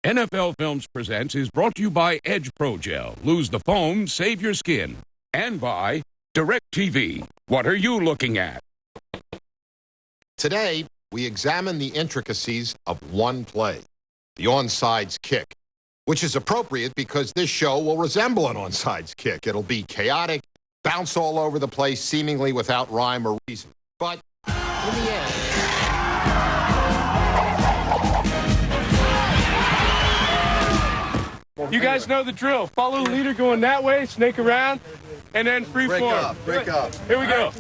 NFL Films Presents is brought to you by Edge Pro Gel. Lose the foam, save your skin. And by DirecTV. What are you looking at? Today, we examine the intricacies of one play, the onside kick, which is appropriate because this show will resemble an onside kick. It'll be chaotic, bounce all over the place, seemingly without rhyme or reason. But in the end... You guys know the drill. Follow the leader going that way, snake around, and then free form. Break up. Here we go.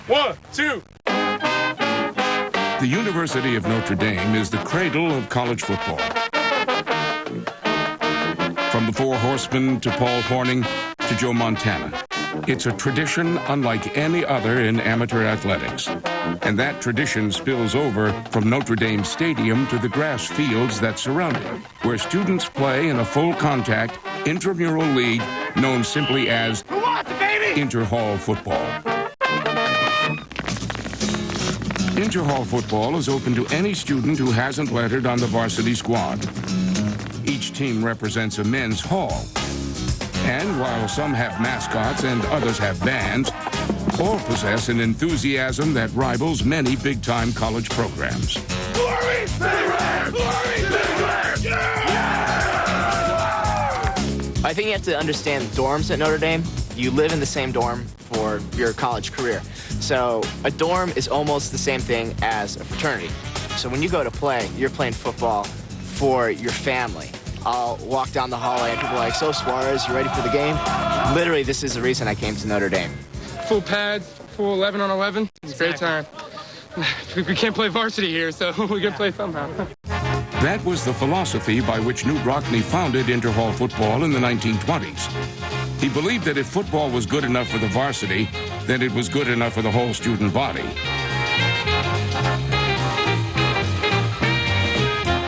1, 2. The University of Notre Dame is the cradle of college football. From the Four Horsemen to Paul Hornung to Joe Montana, it's a tradition unlike any other in amateur athletics. And that tradition spills over from Notre Dame Stadium to the grass fields that surround it, where students play in a full-contact intramural league known simply as Interhall football. Interhall football is open to any student who hasn't lettered on the varsity squad. Each team represents a men's hall. And while some have mascots and others have bands, all possess an enthusiasm that rivals many big-time college programs. Glory! Glory! I think you have to understand dorms at Notre Dame. You live in the same dorm for your college career. So a dorm is almost the same thing as a fraternity. So when you go to play, you're playing football for your family. I'll walk down the hallway and people are like, "So Suarez, you ready for the game?" Literally, this is the reason I came to Notre Dame. Full pads, full 11 on 11. It's a great time. We can't play varsity here, so we're going to play somehow. That was the philosophy by which Knute Rockne founded Interhall football in the 1920s. He believed that if football was good enough for the varsity, then it was good enough for the whole student body.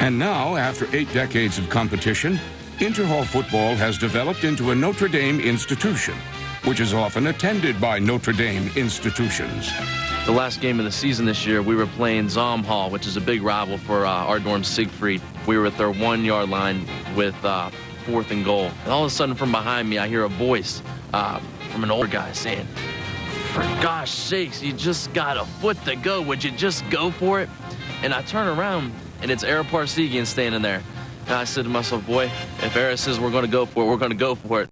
And now, after 8 decades of competition, Interhall football has developed into a Notre Dame institution, which is often attended by Notre Dame institutions. The last game of the season this year, we were playing Hall, which is a big rival for our dorm, Siegfried. We were at their 1-yard line with 4th and goal. And all of a sudden, from behind me, I hear a voice from an older guy saying, "For gosh sakes, you just got a foot to go. Would you just go for it?" And I turn around, and it's Ara Parsegian standing there. And I said to myself, boy, if Ara says we're going to go for it, we're going to go for it.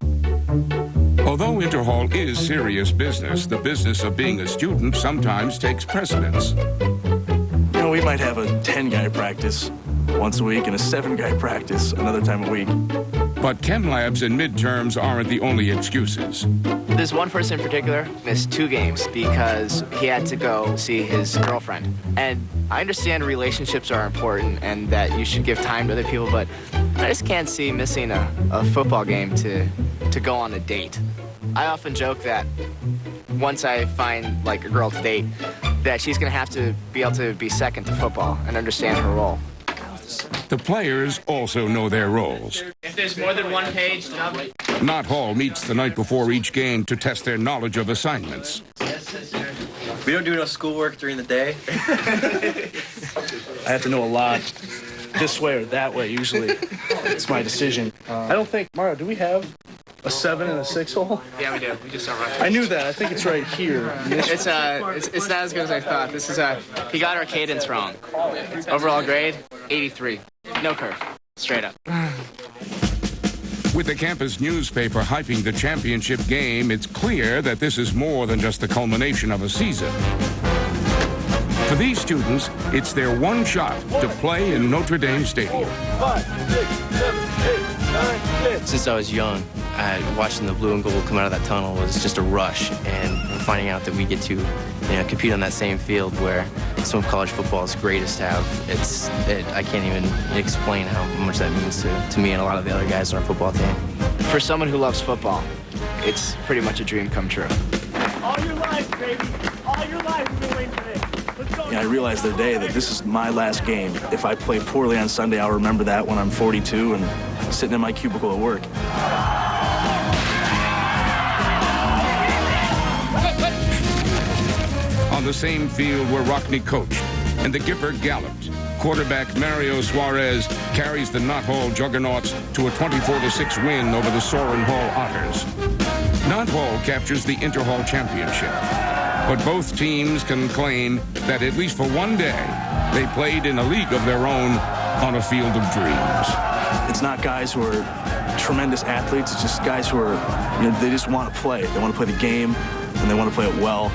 Although Interhall is serious business, the business of being a student sometimes takes precedence. You know, we might have a 10-guy practice once a week and a 7-guy practice another time a week. But chem labs and midterms aren't the only excuses. This one person in particular missed 2 games because he had to go see his girlfriend. And I understand relationships are important and that you should give time to other people, but I just can't see missing a football game to go on a date. I often joke that once I find like a girl to date, that she's going to have to be able to be second to football and understand her role. The players also know their roles. If there's more than one page, then I'll... Knott Hall meets the night before each game to test their knowledge of assignments. We don't do enough schoolwork during the day. I have to know a lot this way or that way, usually. It's my decision. I don't think, Mario, do we have a 7 and a 6 hole? Yeah, we do. We just don't rush. I knew that. I think it's right here. It's not as good as I thought. This is he got our cadence wrong. Overall grade, 83. No curve. Straight up. With the campus newspaper hyping the championship game, it's clear that this is more than just the culmination of a season. For these students, it's their one shot to play in Notre Dame Stadium. 5, 6, 7, 8, 9, 10. Since I was young, watching the blue and gold come out of that tunnel was just a rush, and finding out that we get to compete on that same field where some of college football's greatest have, I can't even explain how much that means to me and a lot of the other guys on our football team. For someone who loves football, it's pretty much a dream come true. All your life, baby. All your life you're waiting today. Let's go. I realized the day that this is my last game. If I play poorly on Sunday, I'll remember that when I'm 42 and sitting in my cubicle at work. On the same field where Rockne coached and the Gipper galloped. Quarterback Mario Suarez carries the Knott Hall Juggernauts to a 24-6 win over the Soren Hall Otters. Knott Hall captures the Interhall Championship, but both teams can claim that at least for one day, they played in a league of their own on a field of dreams. It's not guys who are tremendous athletes. It's just guys who are, they just want to play. They want to play the game, and they want to play it well,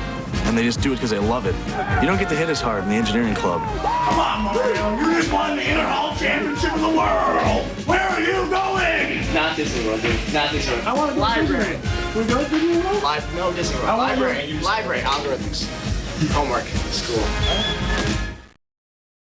and they just do it because they love it. You don't get to hit as hard in the engineering club. Come on, Mario. You just won the Interhall Championship of the world. Where are you going? Not Disney World, dude. Not Disney World. I want to go Library. We go to Disney World? No Disney World. Library. Algorithms. Homework. School.